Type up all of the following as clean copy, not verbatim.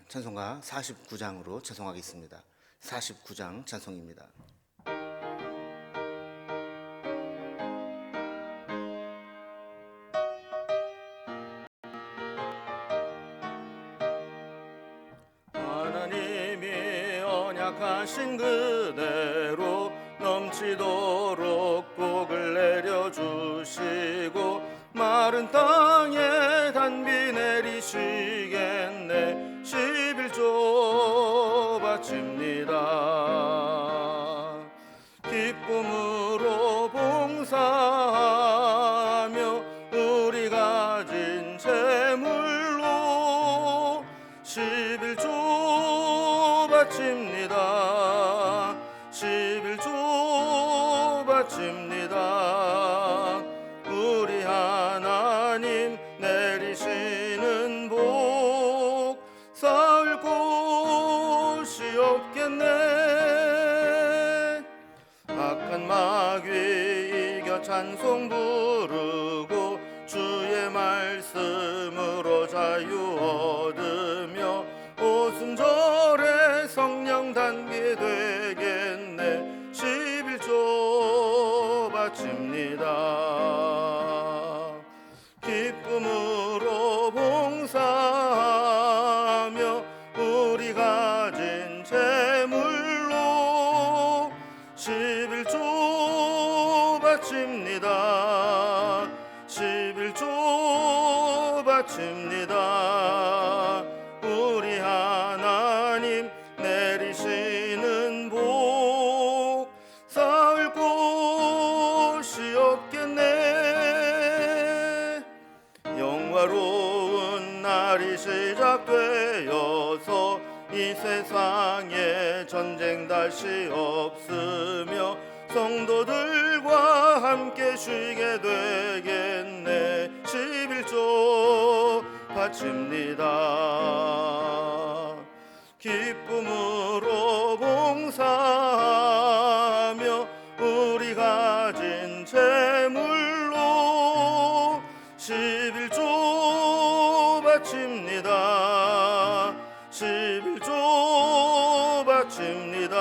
찬송가 49장으로 찬송하겠습니다. 49장 찬송입니다. 하나님이 언약하신 그대로 넘치도록 복을 내려주시고 마른 땅에 단비 내리시겠네. 11조 바칩니다. 기쁨으로 봉사하며 우리 가진 재물로 11조 바칩니다. 11조 바칩니다. 우리 하나님 내리시는 복 쌓을 곳이 없겠네. 악한 마귀 이겨 찬송 부르고 주의 말씀으로 자유 얻으며 오순절에 성령 단비 되겠네. 11조 바칩니다. 기쁨으로 봉사하며 우리 가진 재물로 11조 바칩니다. 11조 바칩니다. 우리 하나님 내리시는 복 쌓을 곳이 없겠네. 영화로운 날이 시작되어서 이 세상에 전쟁 다시 없으며 성도들과 함께 쉬게 되겠네. 11조 바칩니다. 기쁨으로 봉사하며 우리 가진 재물로 11조 바칩니다. 11조 바칩니다.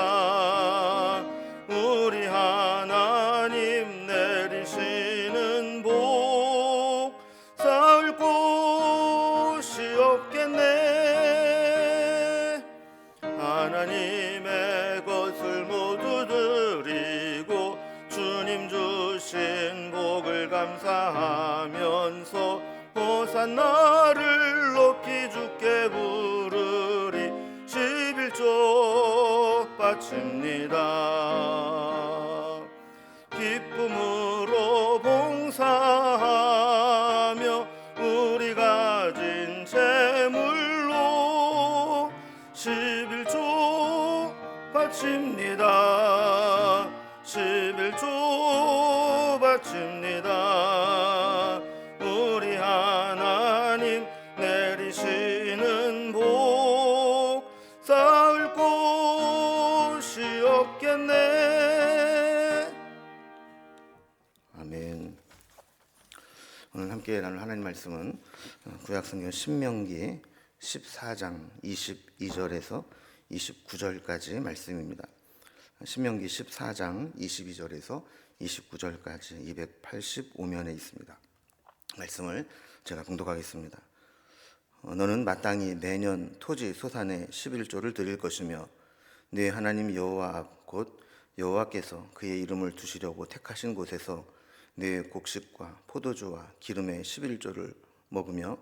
우리 하나님 내리시는 복 쌓을 곳이 없겠네. 하나님의 것을 모두 드리고 주님 주신 복을 감사하면서 호산나를 높이 주께 부르리. 11조 바칩니다. 기쁨으로 봉사하며 우리 가진 재물로 11조 바칩니다. 11조 바칩니다. 우리 하나님 내리시는 복 쌓을 곳이 없겠네. 아멘. 오늘 함께 나눌 하나님 말씀은 구약성경 신명기 14장 22절에서 29절까지 말씀입니다. 신명기 14장 22절에서 29절까지 285면에 있습니다. 말씀을 제가 봉독하겠습니다. 너는 마땅히 매년 토지 소산의 11조를 드릴 것이며 네 하나님 여호와 앞 곧 여호와께서 그의 이름을 두시려고 택하신 곳에서 네 곡식과 포도주와 기름의 11조를 먹으며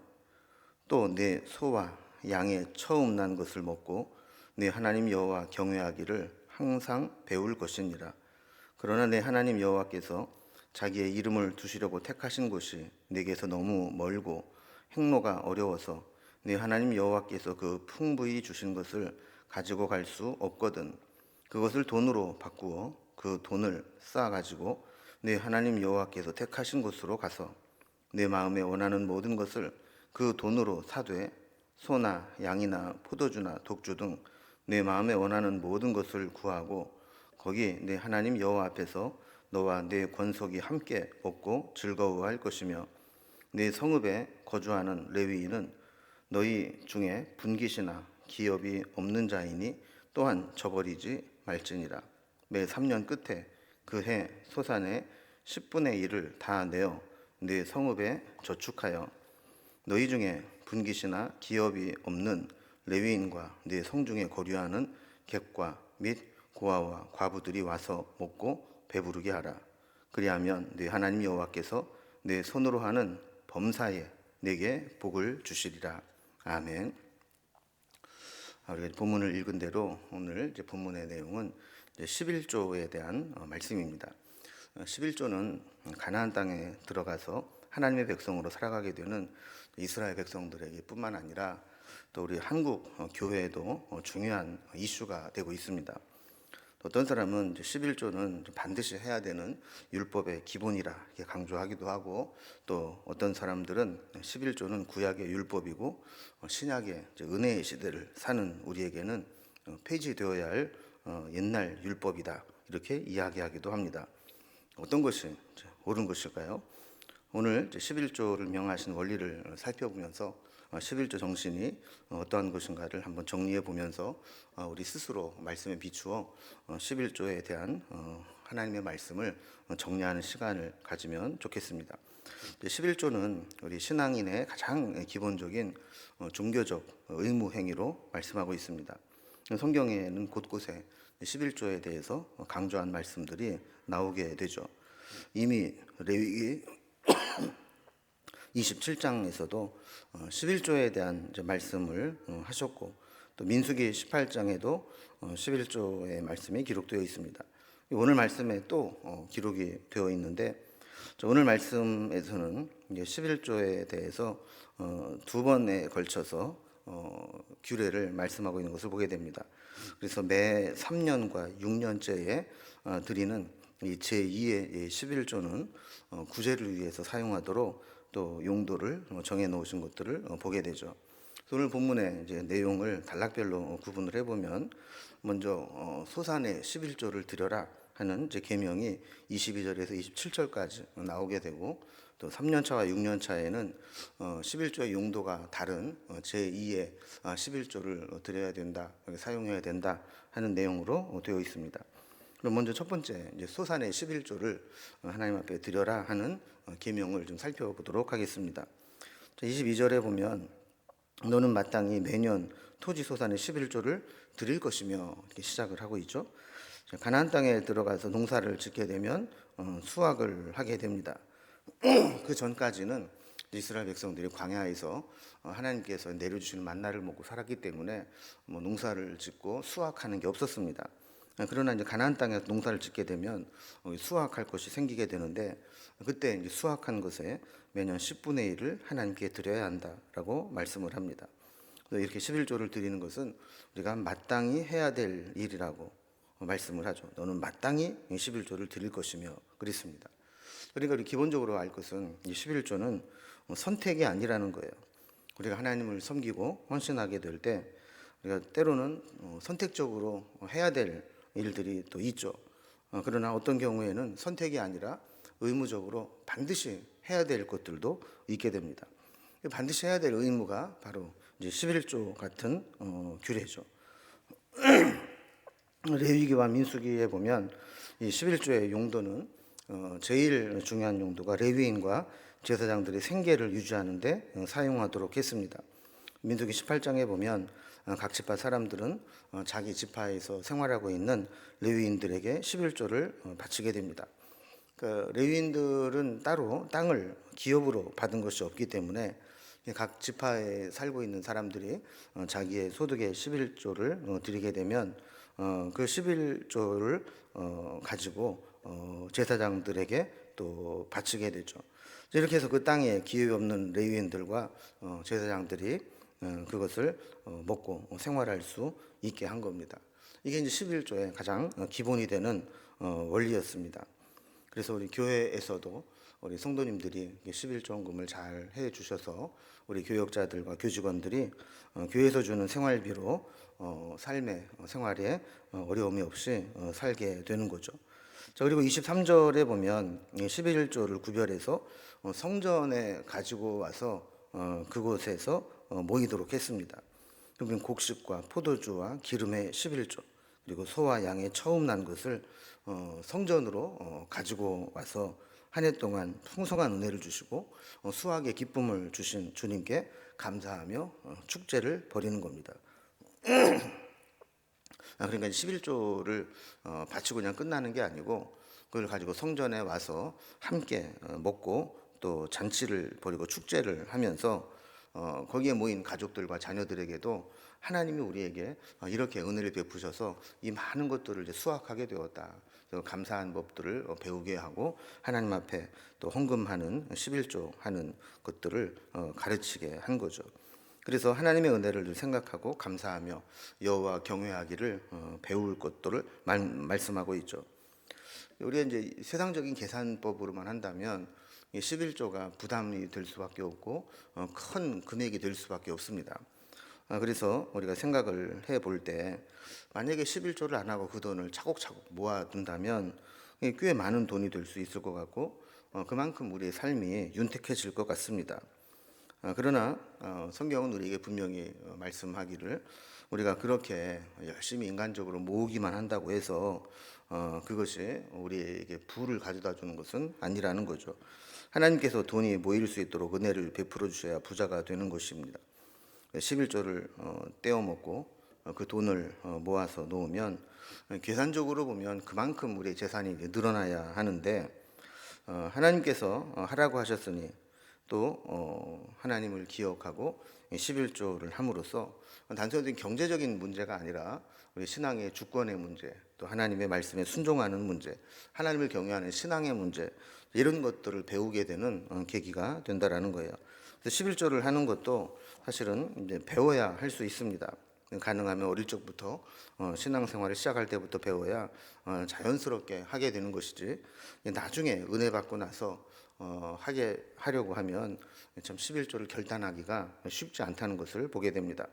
또 네 소와 양의 처음 난 것을 먹고 네 하나님 여호와 경외하기를 항상 배울 것이니라. 그러나 내 하나님 여호와께서 자기의 이름을 두시려고 택하신 곳이 내게서 너무 멀고 행로가 어려워서 네 하나님 여호와께서 그 풍부히 주신 것을 가지고 갈 수 없거든 그것을 돈으로 바꾸어 그 돈을 쌓아가지고 네 하나님 여호와께서 택하신 곳으로 가서 내 마음에 원하는 모든 것을 그 돈으로 사되 소나 양이나 포도주나 독주 등 내 마음에 원하는 모든 것을 구하고 거기 내 하나님 여호와 앞에서 너와 내 권속이 함께 먹고 즐거워할 것이며 내 성읍에 거주하는 레위인은 너희 중에 분깃이나 기업이 없는 자이니 또한 저버리지 말지니라. 매 3년 끝에 그 해 소산의 10분의 1을 다 내어 네 성읍에 저축하여 너희 중에 분깃이나 기업이 없는 레위인과 네 성중에 거류하는 객과 및 고아와 과부들이 와서 먹고 배부르게 하라. 그리하면 네 하나님 여호와께서 내 손으로 하는 범사에 내게 복을 주시리라. 아멘. 우리가 본문을 읽은 대로 오늘 이제 본문의 내용은 이제 11조에 대한 말씀입니다. 11조는 가나안 땅에 들어가서 하나님의 백성으로 살아가게 되는 이스라엘 백성들에게 뿐만 아니라 또 우리 한국 교회에도 중요한 이슈가 되고 있습니다. 어떤 사람은 11조는 반드시 해야 되는 율법의 기본이라 이렇게 강조하기도 하고, 또 어떤 사람들은 11조는 구약의 율법이고 신약의 은혜의 시대를 사는 우리에게는 폐지되어야 할 옛날 율법이다 이렇게 이야기하기도 합니다. 어떤 것이 옳은 것일까요? 오늘 11조를 명하신 원리를 살펴보면서 11조 정신이 어떠한 것인가를 한번 정리해 보면서 우리 스스로 말씀에 비추어 11조에 대한 하나님의 말씀을 정리하는 시간을 가지면 좋겠습니다. 11조는 우리 신앙인의 가장 기본적인 종교적 의무 행위로 말씀하고 있습니다. 성경에는 곳곳에 11조에 대해서 강조한 말씀들이 나오게 되죠. 이미 레위기 27장에서도 11조에 대한 말씀을 하셨고, 또 민수기 18장에도 11조의 말씀이 기록되어 있습니다. 오늘 말씀에 또 기록이 되어 있는데, 오늘 말씀에서는 11조에 대해서 두 번에 걸쳐서 규례를 말씀하고 있는 것을 보게 됩니다. 그래서 매 3년과 6년째에 드리는 이 제2의 11조는 구제를 위해서 사용하도록 또 용도를 정해 놓으신 것들을 보게 되죠. 오늘 본문의 이제 내용을 단락별로 구분을 해보면, 먼저 소산의 11조를 드려라 하는 이제 계명이 22절에서 27절까지 나오게 되고, 또 3년차와 6년차에는 11조의 용도가 다른 제2의 11조를 드려야 된다, 사용해야 된다 하는 내용으로 되어 있습니다. 그럼 먼저 첫 번째 이제 소산의 11조를 하나님 앞에 드려라 하는 계명을 좀 살펴보도록 하겠습니다. 22절에 보면 너는 마땅히 매년 토지 소산의 11조를 드릴 것이며 이렇게 시작을 하고 있죠. 가나안 땅에 들어가서 농사를 짓게 되면 수확을 하게 됩니다. 그 전까지는 이스라엘 백성들이 광야에서 하나님께서 내려주시는 만나를 먹고 살았기 때문에 농사를 짓고 수확하는 게 없었습니다. 그러나 이제 가나안 땅에서 농사를 짓게 되면 수확할 것이 생기게 되는데, 그때 이제 수확한 것에 매년 10분의 1을 하나님께 드려야 한다라고 말씀을 합니다. 이렇게 11조를 드리는 것은 우리가 마땅히 해야 될 일이라고 말씀을 하죠. 너는 마땅히 11조를 드릴 것이며 그랬습니다. 그러니까 우리 기본적으로 알 것은 이 11조는 선택이 아니라는 거예요. 우리가 하나님을 섬기고 헌신하게 될 때 우리가 때로는 선택적으로 해야 될 일들이 또 있죠. 그러나 어떤 경우에는 선택이 아니라 의무적으로 반드시 해야 될 것들도 있게 됩니다. 반드시 해야 될 의무가 바로 이제 11조 같은 규례죠. 레위기와 민수기에 보면 이 11조의 용도는 제일 중요한 용도가 레위인과 제사장들의 생계를 유지하는 데 사용하도록 했습니다. 민수기 18장에 보면 각 지파 사람들은 자기 지파에서 생활하고 있는 레위인들에게 11조를 바치게 됩니다. 레위인들은 따로 땅을 기업으로 받은 것이 없기 때문에 각 지파에 살고 있는 사람들이 자기의 소득의 11조를 드리게 되면 그 11조를 가지고 제사장들에게 또 바치게 되죠. 이렇게 해서 그 땅에 기업이 없는 레위인들과 제사장들이 그것을 먹고 생활할 수 있게 한 겁니다. 이게 이제 11조의 가장 기본이 되는 원리였습니다. 그래서 우리 교회에서도 우리 성도님들이 11조헌금을 잘 해주셔서 우리 교역자들과 교직원들이 교회에서 주는 생활비로 삶의 생활에 어려움이 없이 살게 되는 거죠. 자, 그리고 23절에 보면 11조를 구별해서 성전에 가지고 와서 그곳에서 모이도록 했습니다. 그러면 곡식과 포도주와 기름의 11조, 그리고 소와 양의 처음 난 것을 성전으로 가지고 와서 한 해 동안 풍성한 은혜를 주시고 수확의 기쁨을 주신 주님께 감사하며 축제를 벌이는 겁니다. 그러니까 11조를 바치고 그냥 끝나는 게 아니고 그걸 가지고 성전에 와서 함께 먹고 또 잔치를 벌이고 축제를 하면서 거기에 모인 가족들과 자녀들에게도 하나님이 우리에게 이렇게 은혜를 베푸셔서 이 많은 것들을 이제 수확하게 되었다. 그래서 감사한 법들을 배우게 하고 하나님 앞에 또 헌금하는 11조 하는 것들을 가르치게 한 거죠. 그래서 하나님의 은혜를 생각하고 감사하며 여호와 경외하기를 배울 것들을 말씀하고 있죠. 우리가 이제 세상적인 계산법으로만 한다면 11조가 부담이 될 수밖에 없고 큰 금액이 될 수밖에 없습니다. 그래서 우리가 생각을 해볼 때 만약에 11조를 안 하고 그 돈을 차곡차곡 모아둔다면 꽤 많은 돈이 될 수 있을 것 같고 그만큼 우리의 삶이 윤택해질 것 같습니다. 그러나 성경은 우리에게 분명히 말씀하기를 우리가 그렇게 열심히 인간적으로 모으기만 한다고 해서 그것이 우리에게 부를 가져다 주는 것은 아니라는 거죠. 하나님께서 돈이 모일 수 있도록 은혜를 베풀어 주셔야 부자가 되는 것입니다. 11조를 떼어 먹고 그 돈을 모아서 놓으면 계산적으로 보면 그만큼 우리의 재산이 늘어나야 하는데 하나님께서 하라고 하셨으니 또 하나님을 기억하고 11조를 함으로써 단순히 경제적인 문제가 아니라 우리 신앙의 주권의 문제, 또 하나님의 말씀에 순종하는 문제, 하나님을 경외하는 신앙의 문제 이런 것들을 배우게 되는 계기가 된다라는 거예요. 그래서 11조를 하는 것도 사실은 이제 배워야 할 수 있습니다. 가능하면 어릴 적부터 신앙생활을 시작할 때부터 배워야 자연스럽게 하게 되는 것이지 나중에 은혜 받고 나서 하려고 하면 참 11조를 결단하기가 쉽지 않다는 것을 보게 됩니다.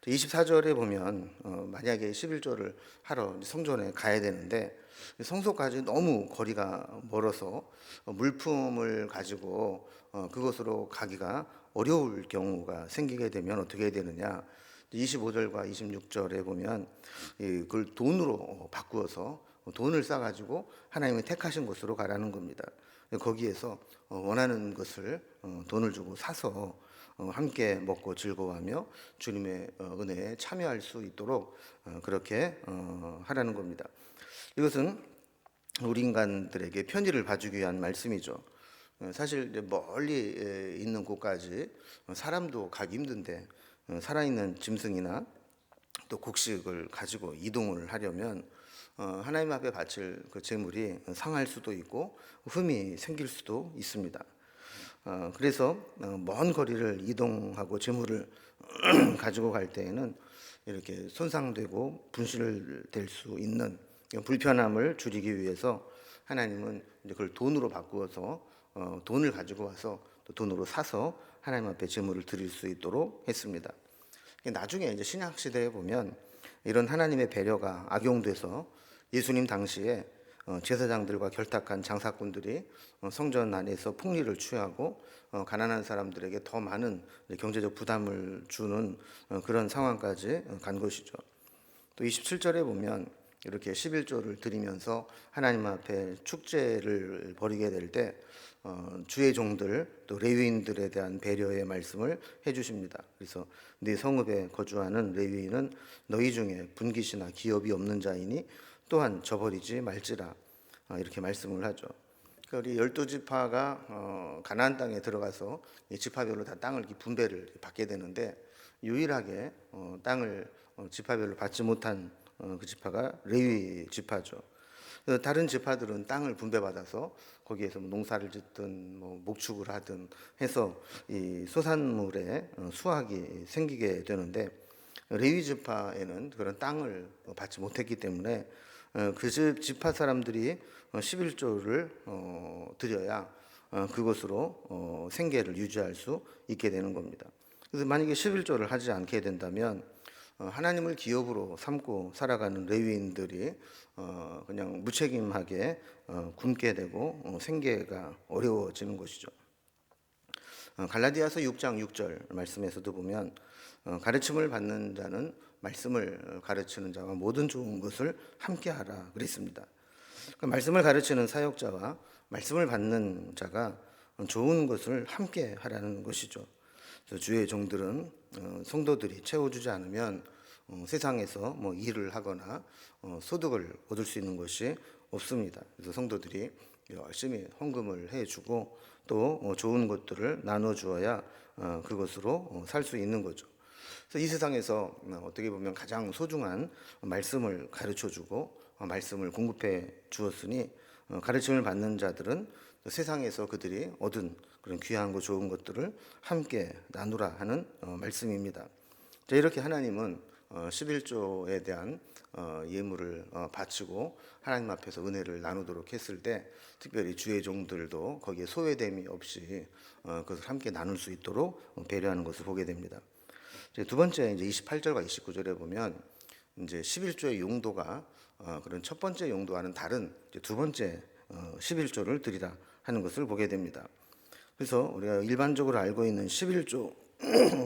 24절에 보면 만약에 11조를 하러 성전에 가야 되는데 성소까지 너무 거리가 멀어서 물품을 가지고 그곳으로 가기가 어려울 경우가 생기게 되면 어떻게 되느냐. 25절과 26절에 보면 그걸 돈으로 바꾸어서 돈을 싸가지고 하나님이 택하신 곳으로 가라는 겁니다. 거기에서 원하는 것을 돈을 주고 사서 함께 먹고 즐거워하며 주님의 은혜에 참여할 수 있도록 그렇게 하라는 겁니다. 이것은 우리 인간들에게 편의를 봐주기 위한 말씀이죠. 사실 이제 멀리 있는 곳까지 사람도 가기 힘든데 살아있는 짐승이나 또 곡식을 가지고 이동을 하려면 하나님 앞에 바칠 그 제물이 상할 수도 있고 흠이 생길 수도 있습니다. 그래서 먼 거리를 이동하고 제물을 가지고 갈 때에는 이렇게 손상되고 분실될 수 있는 불편함을 줄이기 위해서 하나님은 이제 그걸 돈으로 바꾸어서 돈을 가지고 와서 또 돈으로 사서 하나님 앞에 제물을 드릴 수 있도록 했습니다. 나중에 이제 신약 시대에 보면 이런 하나님의 배려가 악용돼서 예수님 당시에 제사장들과 결탁한 장사꾼들이 성전 안에서 폭리를 취하고 가난한 사람들에게 더 많은 경제적 부담을 주는 그런 상황까지 간 것이죠. 또 27절에 보면 이렇게 11조를 드리면서 하나님 앞에 축제를 벌이게 될 때 주의 종들 또 레위인들에 대한 배려의 말씀을 해주십니다. 그래서 네 성읍에 거주하는 레위인은 너희 중에 분깃이나 기업이 없는 자이니 또한 저버리지 말지라 이렇게 말씀을 하죠. 우리 12지파가 가나안 땅에 들어가서 지파별로 다 땅을 분배를 받게 되는데 유일하게 땅을 지파별로 받지 못한 그 지파가 레위 지파죠. 다른 지파들은 땅을 분배받아서 거기에서 농사를 짓든 목축을 하든 해서 이 소산물에 수확이 생기게 되는데 레위 지파에는 그런 땅을 받지 못했기 때문에 그 지파 사람들이 11조를 드려야 그것으로 생계를 유지할 수 있게 되는 겁니다. 그래서 만약에 11조를 하지 않게 된다면 하나님을 기업으로 삼고 살아가는 레위인들이 그냥 무책임하게 굶게 되고 생계가 어려워지는 것이죠. 갈라디아서 6장 6절 말씀에서도 보면 가르침을 받는 자는 말씀을 가르치는 자와 모든 좋은 것을 함께하라 그랬습니다. 그러니까 말씀을 가르치는 사역자와 말씀을 받는 자가 좋은 것을 함께하라는 것이죠. 그래서 주의 종들은 성도들이 채워주지 않으면 세상에서 뭐 일을 하거나 소득을 얻을 수 있는 것이 없습니다. 그래서 성도들이 열심히 헌금을 해주고 또 좋은 것들을 나눠주어야 그것으로 살 수 있는 거죠. 그래서 이 세상에서 어떻게 보면 가장 소중한 말씀을 가르쳐주고 말씀을 공급해 주었으니 가르침을 받는 자들은 세상에서 그들이 얻은 그런 귀한 거 좋은 것들을 함께 나누라 하는 말씀입니다. 자, 이렇게 하나님은 11조에 대한 예물을 바치고 하나님 앞에서 은혜를 나누도록 했을 때 특별히 주의 종들도 거기에 소외됨이 없이 그것을 함께 나눌 수 있도록 배려하는 것을 보게 됩니다. 두 번째 이제 28절과 29절에 보면 이제 11조의 용도가 그런 첫 번째 용도와는 다른 두 번째 11조를 드리라 하는 것을 보게 됩니다. 그래서 우리가 일반적으로 알고 있는 11조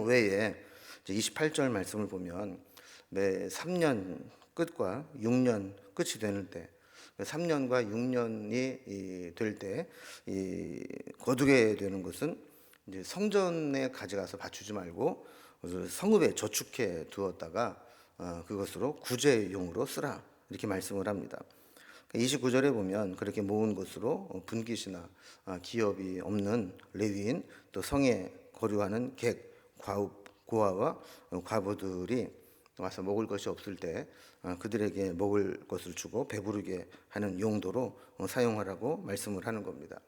외에 28절 말씀을 보면 매 3년 끝과 6년 끝이 되는 때 3년과 6년이 될 때 거두게 되는 것은 이제 성전에 가져가서 바치지 말고 성읍에 저축해 두었다가 그것으로 구제용으로 쓰라 이렇게 말씀을 합니다. 29절에 보면 그렇게 모은 것으로 분깃이나 기업이 없는 레위인 또 성에 거류하는 객, 고아와 과부들이 와서 먹을 것이 없을 때 그들에게 먹을 것을 주고 배부르게 하는 용도로 사용하라고 말씀을 하는 겁니다.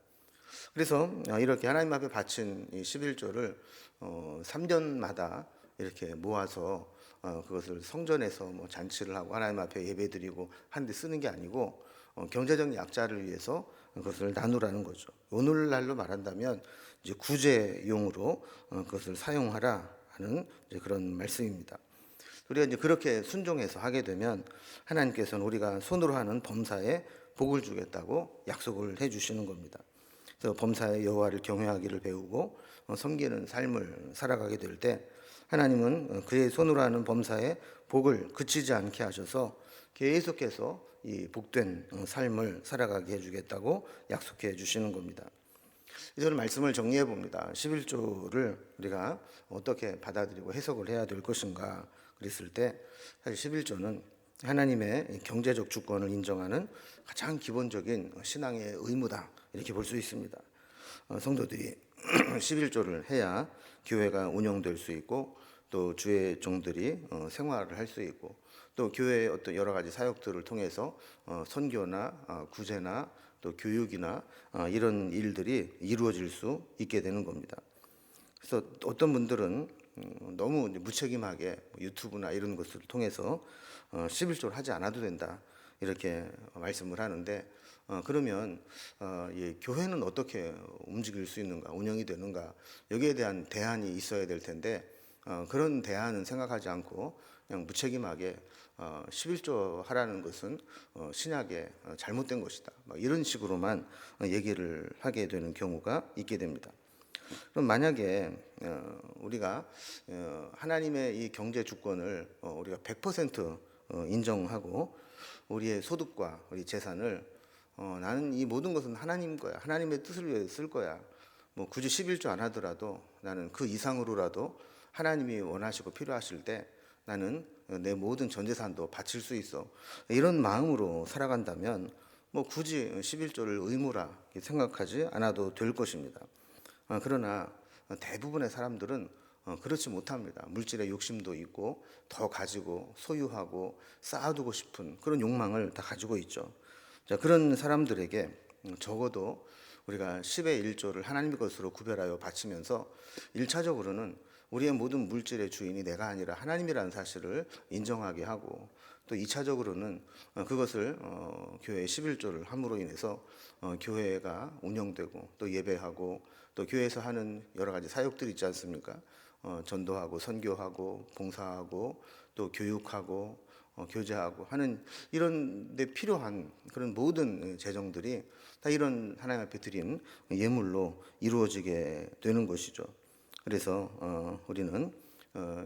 그래서 이렇게 하나님 앞에 바친 이 11조를 3년마다 이렇게 모아서 그것을 성전에서 뭐 잔치를 하고 하나님 앞에 예배드리고 하는데 쓰는 게 아니고 경제적 약자를 위해서 그것을 나누라는 거죠. 오늘날로 말한다면 이제 구제용으로 그것을 사용하라 하는 이제 그런 말씀입니다. 우리가 이제 그렇게 순종해서 하게 되면 하나님께서는 우리가 손으로 하는 범사에 복을 주겠다고 약속을 해주시는 겁니다. 그래서 범사의 여호와를 경외하기를 배우고 섬기는 삶을 살아가게 될 때 하나님은 그의 손으로 하는 범사에 복을 그치지 않게 하셔서 계속해서 이 복된 삶을 살아가게 해주겠다고 약속해 주시는 겁니다. 이런 말씀을 정리해 봅니다. 11조를 우리가 어떻게 받아들이고 해석을 해야 될 것인가 그랬을 때 사실 11조는 하나님의 경제적 주권을 인정하는 가장 기본적인 신앙의 의무다 이렇게 볼 수 있습니다. 성도들이 11조를 해야 교회가 운영될 수 있고 또 주의 종들이 생활을 할 수 있고 또 교회의 어떤 여러 가지 사역들을 통해서 선교나 구제나 또 교육이나 이런 일들이 이루어질 수 있게 되는 겁니다. 그래서 어떤 분들은 너무 무책임하게 유튜브나 이런 것을 통해서 11조를 하지 않아도 된다 이렇게 말씀을 하는데 그러면 교회는 어떻게 움직일 수 있는가 운영이 되는가 여기에 대한 대안이 있어야 될 텐데 그런 대안은 생각하지 않고 그냥 무책임하게 11조 하라는 것은 신약에 잘못된 것이다 이런 식으로만 얘기를 하게 되는 경우가 있게 됩니다. 그럼 만약에 우리가 하나님의 이 경제 주권을 우리가 100% 인정하고 우리의 소득과 우리 재산을 나는 이 모든 것은 하나님 거야. 하나님의 뜻을 위해 쓸 거야. 뭐 굳이 11조 안 하더라도 나는 그 이상으로라도 하나님이 원하시고 필요하실 때 나는 내 모든 전 재산도 바칠 수 있어. 이런 마음으로 살아간다면 뭐 굳이 11조를 의무라 생각하지 않아도 될 것입니다. 그러나 대부분의 사람들은 그렇지 못합니다. 물질의 욕심도 있고 더 가지고 소유하고 쌓아두고 싶은 그런 욕망을 다 가지고 있죠. 자, 그런 사람들에게 적어도 우리가 10의 1조를 하나님의 것으로 구별하여 바치면서 1차적으로는 우리의 모든 물질의 주인이 내가 아니라 하나님이라는 사실을 인정하게 하고 또 2차적으로는 그것을 교회의 11조를 함으로 인해서 교회가 운영되고 또 예배하고 또 교회에서 하는 여러 가지 사역들이 있지 않습니까? 전도하고 선교하고 봉사하고 또 교육하고 교제하고 하는 이런 데 필요한 그런 모든 재정들이 다 이런 하나님 앞에 드린 예물로 이루어지게 되는 것이죠. 그래서 우리는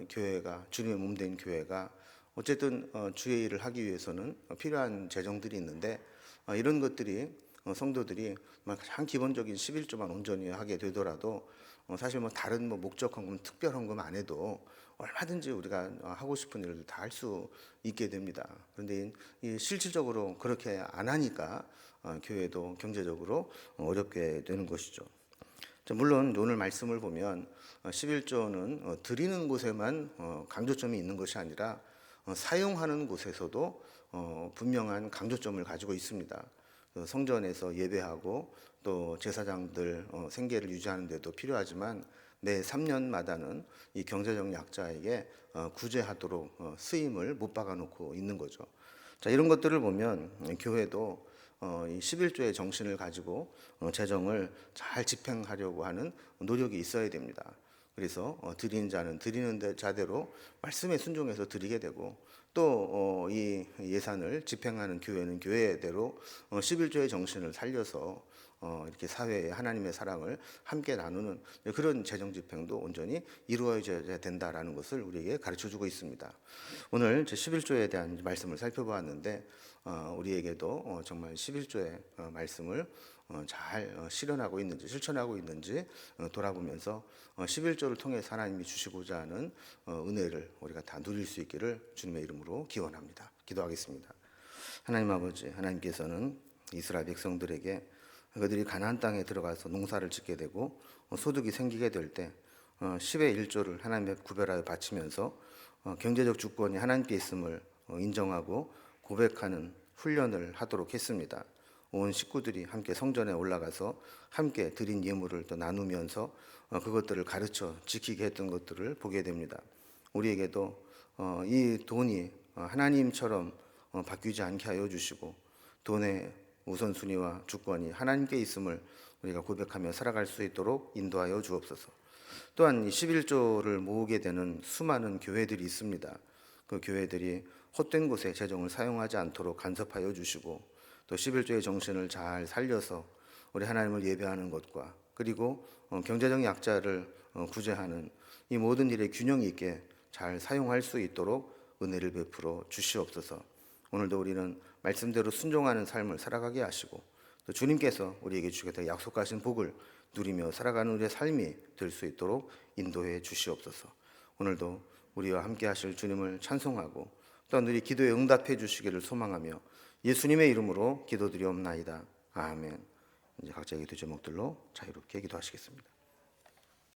교회가 주님의 몸된 교회가 어쨌든 주의 일을 하기 위해서는 필요한 재정들이 있는데 이런 것들이 성도들이 가장 기본적인 11조만 온전히 하게 되더라도 사실 뭐 다른 뭐 목적한 것 특별한 것 안 해도 얼마든지 우리가 하고 싶은 일을 다 할 수 있게 됩니다. 그런데 이 실질적으로 그렇게 안 하니까 교회도 경제적으로 어렵게 되는 것이죠. 물론 오늘 말씀을 보면 11조는 드리는 곳에만 강조점이 있는 것이 아니라 사용하는 곳에서도 분명한 강조점을 가지고 있습니다. 성전에서 예배하고 또 제사장들 생계를 유지하는 데도 필요하지만 매 3년마다는 이 경제적 약자에게 구제하도록 쓰임을 못 박아놓고 있는 거죠. 자, 이런 것들을 보면 교회도 이 11조의 정신을 가지고 재정을 잘 집행하려고 하는 노력이 있어야 됩니다. 그래서 드리는 자는 드리는 자대로 말씀에 순종해서 드리게 되고 또 이 예산을 집행하는 교회는 교회대로 11조의 정신을 살려서 이렇게 사회에 하나님의 사랑을 함께 나누는 그런 재정 집행도 온전히 이루어져야 된다라는 것을 우리에게 가르쳐주고 있습니다. 오늘 제 11조에 대한 말씀을 살펴보았는데 우리에게도 정말 11조의 말씀을 잘 실현하고 있는지 실천하고 있는지 돌아보면서 11조를 통해서 하나님이 주시고자 하는 은혜를 우리가 다 누릴 수 있기를 주님의 이름으로 기원합니다. 기도하겠습니다. 하나님 아버지, 하나님께서는 이스라엘 백성들에게 그들이 가나안 땅에 들어가서 농사를 짓게 되고 소득이 생기게 될 때 10의 1조를 하나님께 구별하여 바치면서 경제적 주권이 하나님께 있음을 인정하고 고백하는 훈련을 하도록 했습니다. 온 식구들이 함께 성전에 올라가서 함께 드린 예물을 또 나누면서 그것들을 가르쳐 지키게 했던 것들을 보게 됩니다. 우리에게도 이 돈이 하나님처럼 바뀌지 않게 하여 주시고 돈의 우선순위와 주권이 하나님께 있음을 우리가 고백하며 살아갈 수 있도록 인도하여 주옵소서. 또한 이 11조를 모으게 되는 수많은 교회들이 있습니다. 그 교회들이 헛된 곳에 재정을 사용하지 않도록 간섭하여 주시고 또 11조의 정신을 잘 살려서 우리 하나님을 예배하는 것과 그리고 경제적 약자를 구제하는 이 모든 일에 균형 있게 잘 사용할 수 있도록 은혜를 베풀어 주시옵소서. 오늘도 우리는 말씀대로 순종하는 삶을 살아가게 하시고 또 주님께서 우리에게 주겠다 약속하신 복을 누리며 살아가는 우리의 삶이 될 수 있도록 인도해 주시옵소서. 오늘도 우리와 함께 하실 주님을 찬송하고 또한 우리 기도에 응답해 주시기를 소망하며 예수님의 이름으로 기도드리옵나이다. 아멘. 이제 각자의 기도 제목들로 자유롭게 기도하시겠습니다.